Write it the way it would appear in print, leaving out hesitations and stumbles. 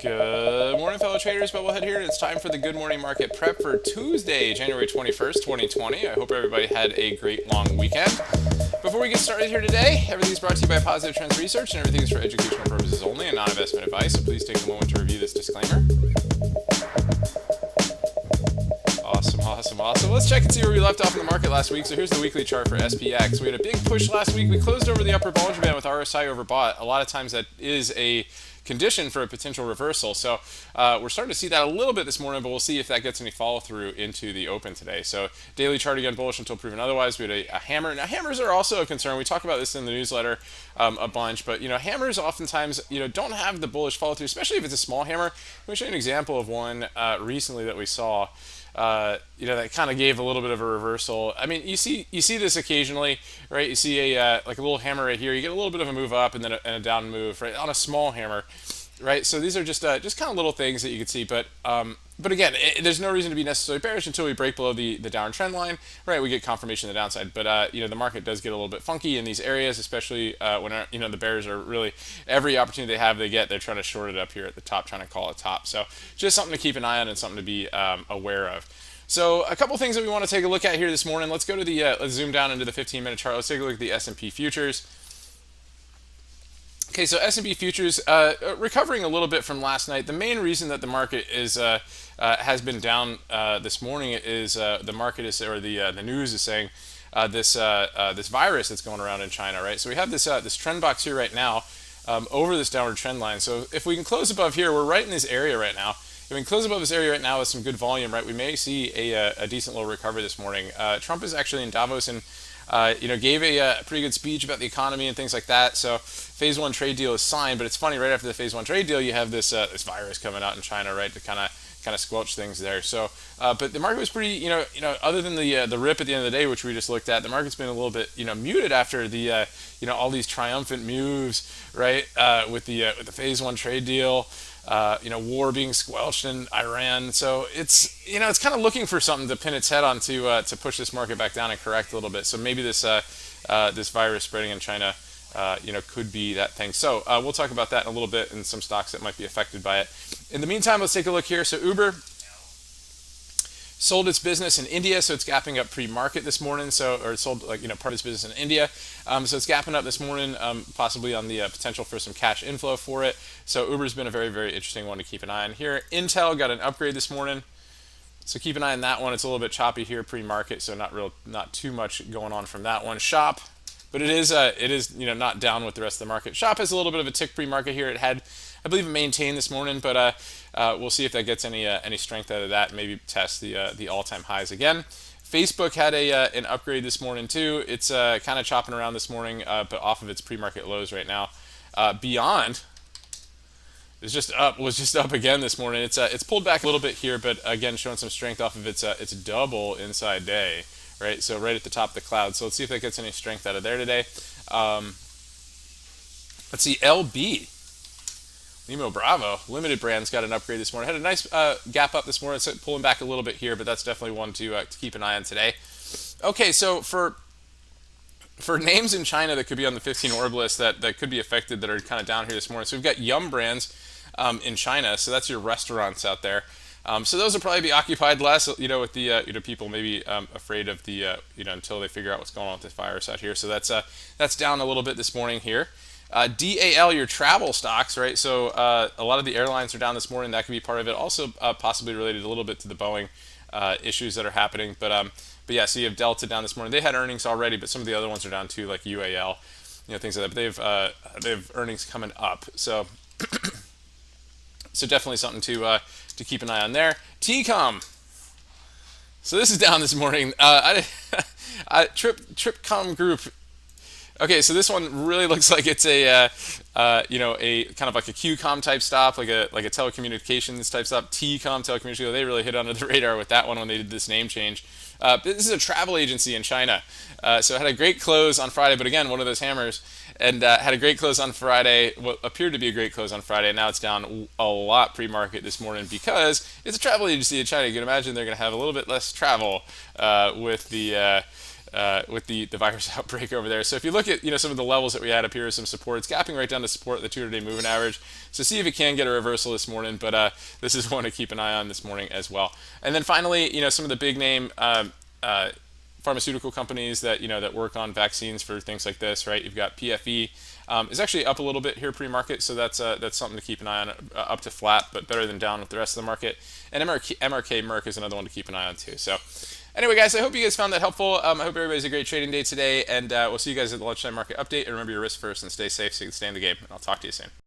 Good morning, fellow traders. Bubblehead here, and it's time for the Good Morning Market Prep for Tuesday, January 21st, 2020. I hope everybody had a great long weekend. Before we get started here today, everything's brought to you by Positive Trends Research, and everything is for educational purposes only and non-investment advice, so please take a moment to review this disclaimer. Awesome. Let's check and see where we left off in the market last week. So here's the weekly chart for SPX. We had a big push last week. We closed over the upper Bollinger Band with RSI overbought. A lot of times that is a condition for a potential reversal. So we're starting to see that a little bit this morning, but we'll see if that gets any follow through into the open today. So daily chart again bullish until proven otherwise. We had a hammer. Now hammers are also a concern. We talk about this in the newsletter a bunch, but hammers oftentimes don't have the bullish follow through, especially if it's a small hammer. Let me show you an example of one recently that we saw. That kind of gave a little bit of a reversal. I mean, you see this occasionally, right? You see a like a little hammer right here. You get a little bit of a move up and then a down move, right, on a small hammer, right? So these are just kind of little things that you can see, but again, there's no reason to be necessarily bearish until we break below the downward trend line, right? We get confirmation of the downside, but the market does get a little bit funky in these areas, especially when the bears are really every opportunity they have, they're trying to short it up here at the top, trying to call a top. So just something to keep an eye on and something to be aware of. So a couple things that we want to take a look at here this morning. Let's go to the let's zoom down into the 15-minute chart. Let's take a look at the S&P futures. Okay, so S&P futures recovering a little bit from last night. The main reason that the market is has been down this morning is the market is, or the news is saying this virus that's going around in China, right? So we have this trend box here right now over this downward trend line. So if we can close above here, we're right in this area right now. If we can close above this area right now with some good volume, right, we may see a decent little recovery this morning. Trump is actually in Davos and gave a pretty good speech about the economy and things like that. So phase one trade deal is signed, but it's funny, right after the phase one trade deal, you have this virus coming out in China, right, to kind of squelch things there. So, but the market was pretty, other than the rip at the end of the day, which we just looked at, the market's been a little bit, muted after the, all these triumphant moves, right, with the phase one trade deal. War being squelched in Iran. So it's kind of looking for something to pin its head on to push this market back down and correct a little bit. So maybe this virus spreading in China, could be that thing. So we'll talk about that in a little bit and some stocks that might be affected by it. In the meantime, let's take a look here. So Uber sold its business in India, so it's gapping up pre-market this morning. Or it sold part of its business in India, so it's gapping up this morning, possibly on the potential for some cash inflow for it. So Uber's been a very, very interesting one to keep an eye on here. Intel got an upgrade this morning, so keep an eye on that one. It's a little bit choppy here pre-market, so not too much going on from that one. Shop, but it is not down with the rest of the market. Shop has a little bit of a tick pre-market here. It had, I believe, it maintained this morning, but we'll see if that gets any strength out of that. Maybe test the all-time highs again. Facebook had an upgrade this morning too. It's kind of chopping around this morning, but off of its pre-market lows right now. Beyond was just up again this morning. It's pulled back a little bit here, but again showing some strength off of its double inside day, right? So right at the top of the cloud. So let's see if that gets any strength out of there today. Let's see, LB. Nemo Bravo, Limited Brands got an upgrade this morning. Had a nice gap up this morning. It's pulling back a little bit here, but that's definitely one to keep an eye on today. Okay, so for names in China that could be on the 15 orb list that could be affected, that are kind of down here this morning. So we've got Yum Brands in China. So that's your restaurants out there. So those will probably be occupied less, with the people maybe afraid of the until they figure out what's going on with this virus out here. So that's down a little bit this morning here. DAL, your travel stocks, right? So a lot of the airlines are down this morning. That could be part of it. Also possibly related a little bit to the Boeing issues that are happening. But yeah, so you have Delta down this morning. They had earnings already, but some of the other ones are down too, like UAL, things like that. But they have earnings coming up. So so definitely something to keep an eye on there. TCOM. So this is down this morning. Tripcom Group. Okay, so this one really looks like it's a kind of like a QCOM type stop, like a telecommunications type stop. TCOM, telecommunications. They really hit under the radar with that one when they did this name change. This is a travel agency in China, so it had a great close on Friday. But again, one of those hammers, and had a great close on Friday. What appeared to be a great close on Friday. Now it's down a lot pre-market this morning because it's a travel agency in China. You can imagine they're going to have a little bit less travel with the with the virus outbreak over there. So if you look at some of the levels that we had up here, some support, it's gapping right down to support the 200-day moving average. So see if it can get a reversal this morning. But this is one to keep an eye on this morning as well. And then finally, some of the big name pharmaceutical companies that that work on vaccines for things like this, right? You've got PFE is actually up a little bit here pre-market, so that's something to keep an eye on, up to flat, but better than down with the rest of the market. And MRK Merck is another one to keep an eye on too. So anyway, guys, I hope you guys found that helpful. I hope everybody has a great trading day today, and we'll see you guys at the lunchtime market update. And remember your risk first and stay safe so you can stay in the game. And I'll talk to you soon.